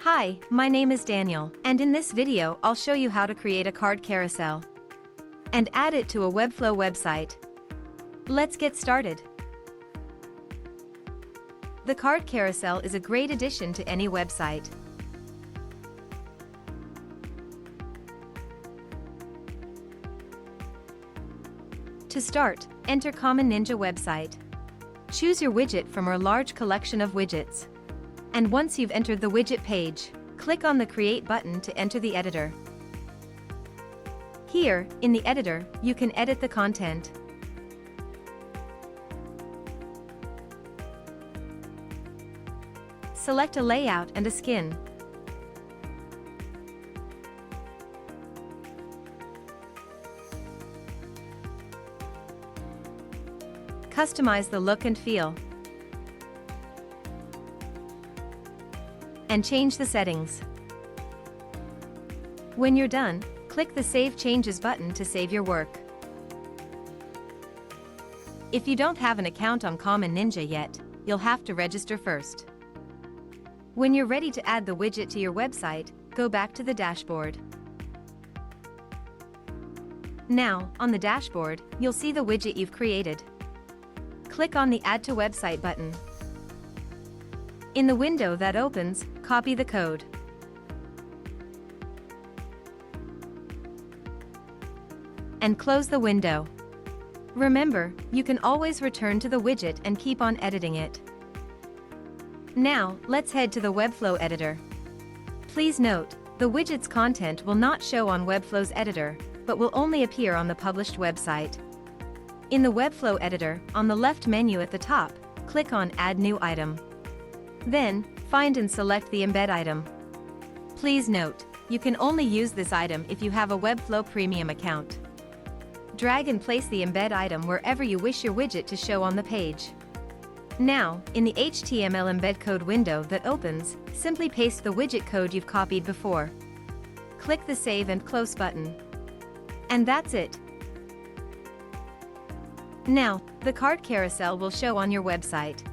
Hi, my name is Daniel, and in this video I'll show you how to create a card carousel and add it to a Webflow website. Let's get started. The card carousel is a great addition to any website. To start, enter Common Ninja website. Choose your widget from our large collection of widgets. And once you've entered the widget page, click on the Create button to enter the editor. Here, in the editor, you can edit the content. Select a layout and a skin. Customize the look and feel. And change the settings. When you're done, click the Save Changes button to save your work. If you don't have an account on Common Ninja yet, you'll have to register first. When you're ready to add the widget to your website, go back to the dashboard. Now, on the dashboard, you'll see the widget you've created. Click on the Add to Website button. In the window that opens, copy the code. And close the window. Remember, you can always return to the widget and keep on editing it. Now, let's head to the Webflow editor. Please note, the widget's content will not show on Webflow's editor, but will only appear on the published website. In the Webflow editor, on the left menu at the top, click on Add New Item. Then, find and select the embed item. Please note, you can only use this item if you have a Webflow Premium account. Drag and place the embed item wherever you wish your widget to show on the page. Now, in the HTML embed code window that opens, simply paste the widget code you've copied before. Click the Save and Close button. And that's it. Now, the card carousel will show on your website.